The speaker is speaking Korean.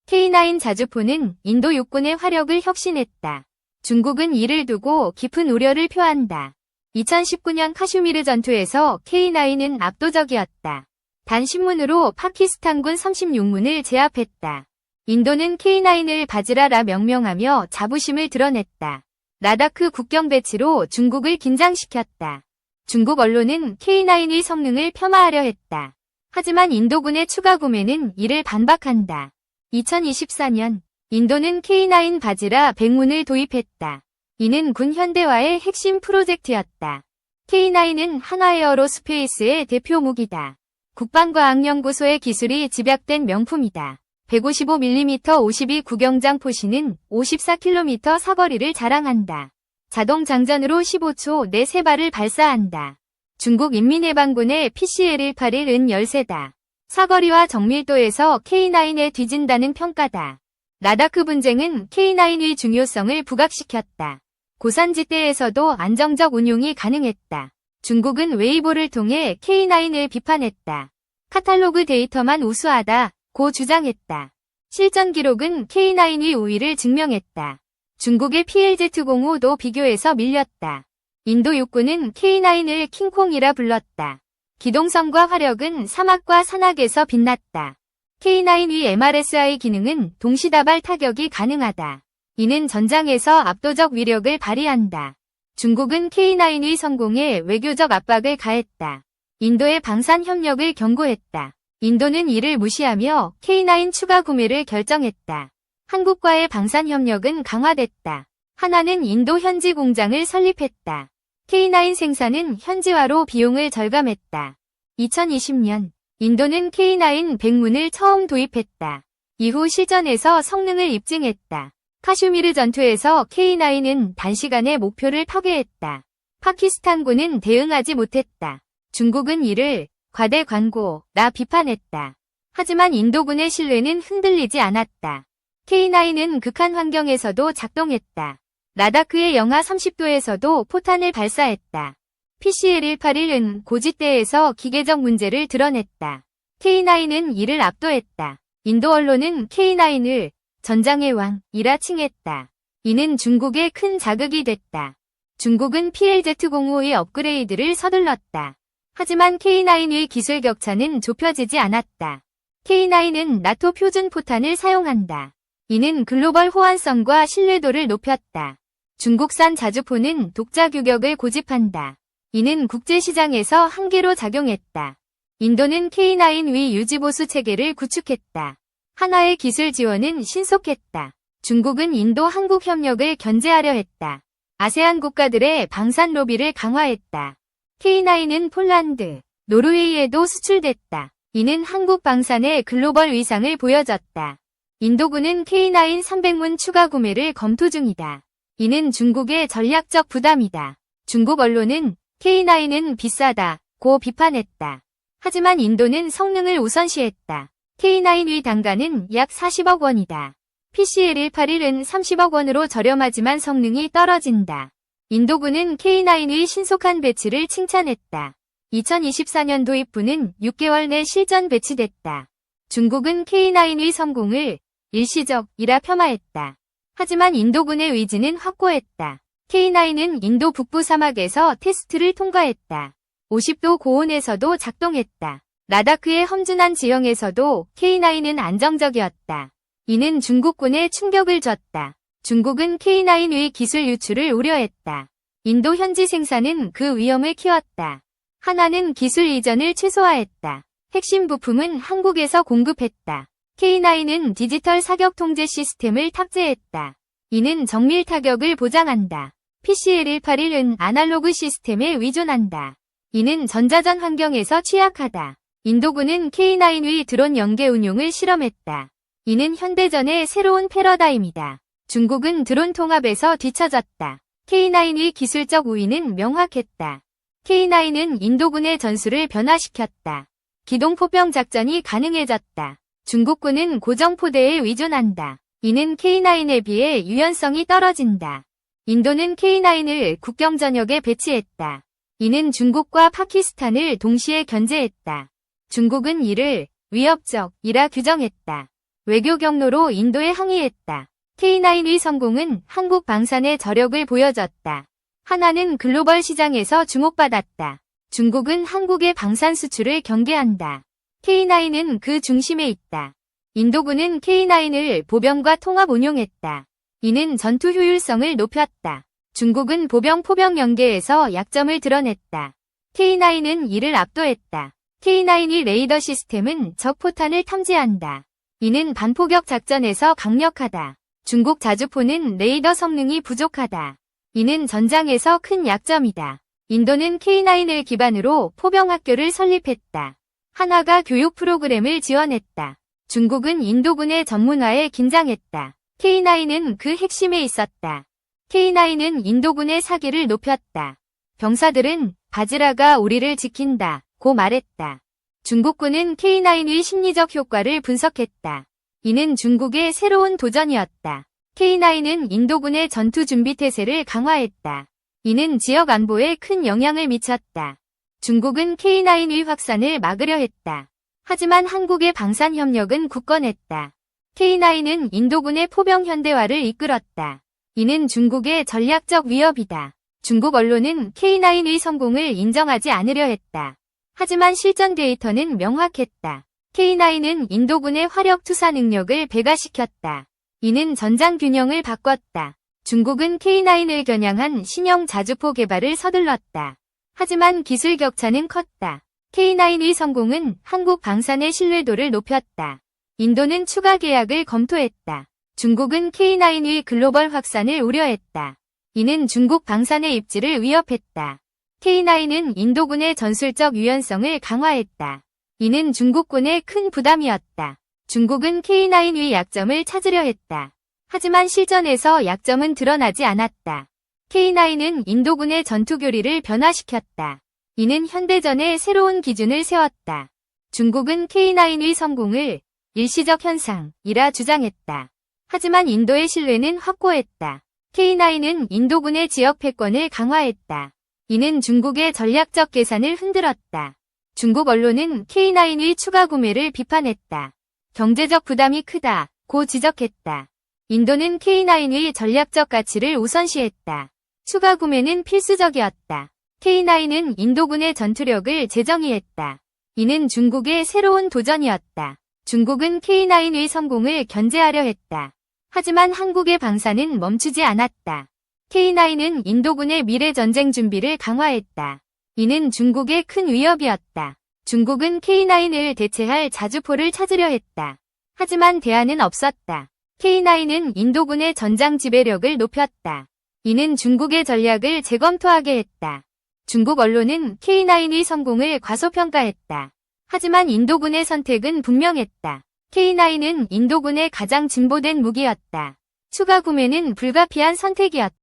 K9 자주포는 인도 육군의 화력을 혁신했다. 중국은 이를 두고 깊은 우려를 표한다. 2019년 카슈미르 전투에서 K9은 압도적이었다. 단 10문으로 파키스탄군 36문을 제압했다. 인도는 K9을 바지라라 명명하며 자부심을 드러냈다. 라다크 국경 배치로 중국을 긴장시켰다. 중국 언론은 K9의 성능을 폄하하려 했다. 하지만 인도군의 추가 구매는 이를 반박한다. 2024년 인도는 K9 바지라 100문을 도입했다. 이는 군 현대화의 핵심 프로젝트였다. K9은 한화에어로스페이스의 대표 무기다. 국방과학연구소의 기술이 집약된 명품이다. 155mm 52 구경장 포시는 54km 사거리를 자랑한다. 자동 장전으로 15초 내 3발을 발사한다. 중국 인민해방군의 PCL-181은 열세다. 사거리와 정밀도에서 K9에 뒤진다는 평가다. 라다크 분쟁은 K9의 중요성을 부각시켰다. 고산지대에서도 안정적 운용이 가능했다. 중국은 웨이보를 통해 K9을 비판했다. 카탈로그 데이터만 우수하다 고 주장했다. 실전 기록은 K9의 우위를 증명했다. 중국의 PLZ-05도 비교해서 밀렸다. 인도 육군은 K9을 킹콩이라 불렀다. 기동성과 화력은 사막과 산악에서 빛났다. K9의 MRSI 기능은 동시다발 타격이 가능하다. 이는 전장에서 압도적 위력을 발휘한다. 중국은 K9의 성공에 외교적 압박을 가했다. 인도의 방산 협력을 경고했다. 인도는 이를 무시하며 K9 추가 구매를 결정했다. 한국과의 방산 협력은 강화됐다. 한화는 인도 현지 공장을 설립했다. K9 생산은 현지화로 비용을 절감했다. 2020년 인도는 K9 100문을 처음 도입했다. 이후 실전에서 성능을 입증했다. 카슈미르 전투에서 K9은 단시간에 목표를 파괴했다. 파키스탄군은 대응하지 못했다. 중국은 이를 과대 광고라 비판했다. 하지만 인도군의 신뢰는 흔들리지 않았다. K9은 극한 환경에서도 작동했다. 라다크의 영하 30도에서도 포탄을 발사했다. PCL-181은 고지대에서 기계적 문제를 드러냈다. K9은 이를 압도했다. 인도 언론은 K9을 전장의 왕이라 칭했다. 이는 중국에 큰 자극이 됐다. 중국은 PLZ-05의 업그레이드를 서둘렀다. 하지만 K9의 기술 격차는 좁혀지지 않았다. K9은 나토 표준 포탄을 사용한다. 이는 글로벌 호환성과 신뢰도를 높였다. 중국산 자주포는 독자 규격을 고집한다. 이는 국제시장에서 한계로 작용했다. 인도는 K9 위 유지보수 체계를 구축했다. 한화의 기술 지원은 신속했다. 중국은 인도-한국 협력을 견제하려 했다. 아세안 국가들의 방산 로비를 강화했다. K9은 폴란드, 노르웨이에도 수출됐다. 이는 한국 방산의 글로벌 위상을 보여줬다. 인도군은 K9 300문 추가 구매를 검토 중이다. 이는 중국의 전략적 부담이다. 중국 언론은 K9은 비싸다 고 비판했다. 하지만 인도는 성능을 우선시했다. K9의 단가는 약 40억 원이다. PCL-181은 30억 원으로 저렴하지만 성능이 떨어진다. 인도군은 K9의 신속한 배치를 칭찬했다. 2024년 도입부는 6개월 내 실전 배치됐다. 중국은 K9의 성공을 일시적이라 폄하했다. 하지만 인도군의 의지는 확고했다. K9은 인도 북부 사막에서 테스트를 통과했다. 50도 고온에서도 작동했다. 라다크의 험준한 지형에서도 K9은 안정적이었다. 이는 중국군에 충격을 줬다. 중국은 K9의 기술 유출을 우려했다. 인도 현지 생산은 그 위험을 키웠다. 한화는 기술 이전을 최소화했다. 핵심 부품은 한국에서 공급했다. K9은 디지털 사격 통제 시스템을 탑재했다. 이는 정밀 타격을 보장한다. PCL-181은 아날로그 시스템에 의존한다. 이는 전자전 환경에서 취약하다. 인도군은 K9의 드론 연계 운용을 실험했다. 이는 현대전의 새로운 패러다임이다. 중국은 드론 통합에서 뒤처졌다. K9의 기술적 우위는 명확했다. K9은 인도군의 전술을 변화시켰다. 기동포병 작전이 가능해졌다. 중국군은 고정포대에 의존한다. 이는 K9에 비해 유연성이 떨어진다. 인도는 K9을 국경 전역에 배치했다. 이는 중국과 파키스탄을 동시에 견제했다. 중국은 이를 위협적이라 규정했다. 외교 경로로 인도에 항의했다. K9의 성공은 한국 방산의 저력을 보여줬다. 한화는 글로벌 시장에서 주목받았다. 중국은 한국의 방산 수출을 경계한다. K9은 그 중심에 있다. 인도군은 K9을 보병과 통합 운용했다. 이는 전투 효율성을 높였다. 중국은 보병 포병 연계에서 약점을 드러냈다. K9은 이를 압도했다. K9의 레이더 시스템은 적 포탄을 탐지한다. 이는 반포격 작전에서 강력하다. 중국 자주포는 레이더 성능이 부족하다. 이는 전장에서 큰 약점이다. 인도는 K9을 기반으로 포병학교를 설립했다. 한화가 교육 프로그램을 지원했다. 중국은 인도군의 전문화에 긴장했다. K9은 그 핵심에 있었다. K9은 인도군의 사기를 높였다. 병사들은 바지라가 우리를 지킨다 고 말했다. 중국군은 K9의 심리적 효과를 분석했다. 이는 중국의 새로운 도전이었다. K9은 인도군의 전투 준비 태세를 강화했다. 이는 지역 안보에 큰 영향을 미쳤다. 중국은 K9의 확산을 막으려 했다. 하지만 한국의 방산 협력은 굳건했다. K9은 인도군의 포병 현대화를 이끌었다. 이는 중국의 전략적 위협이다. 중국 언론은 K9의 성공을 인정하지 않으려 했다. 하지만 실전 데이터는 명확했다. K9은 인도군의 화력 투사 능력을 배가시켰다. 이는 전장 균형을 바꿨다. 중국은 K9을 겨냥한 신형 자주포 개발을 서둘렀다. 하지만 기술 격차는 컸다. K9의 성공은 한국 방산의 신뢰도를 높였다. 인도는 추가 계약을 검토했다. 중국은 K9의 글로벌 확산을 우려했다. 이는 중국 방산의 입지를 위협했다. K9은 인도군의 전술적 유연성을 강화했다. 이는 중국군의 큰 부담이었다. 중국은 K9의 약점을 찾으려 했다. 하지만 실전에서 약점은 드러나지 않았다. K9은 인도군의 전투교리를 변화시켰다. 이는 현대전의 새로운 기준을 세웠다. 중국은 K9의 성공을 일시적 현상이라 주장했다. 하지만 인도의 신뢰는 확고했다. K9은 인도군의 지역 패권을 강화했다. 이는 중국의 전략적 계산을 흔들었다. 중국 언론은 K9의 추가 구매를 비판했다. 경제적 부담이 크다고 지적했다. 인도는 K9의 전략적 가치를 우선시했다. 추가 구매는 필수적이었다. K9은 인도군의 전투력을 재정의했다. 이는 중국의 새로운 도전이었다. 중국은 K9의 성공을 견제하려 했다. 하지만 한국의 방산은 멈추지 않았다. K9은 인도군의 미래 전쟁 준비를 강화했다. 이는 중국의 큰 위협이었다. 중국은 K9을 대체할 자주포를 찾으려 했다. 하지만 대안은 없었다. K9은 인도군의 전장 지배력을 높였다. 이는 중국의 전략을 재검토하게 했다. 중국 언론은 K9의 성공을 과소평가했다. 하지만 인도군의 선택은 분명했다. K9은 인도군의 가장 진보된 무기였다. 추가 구매는 불가피한 선택이었다.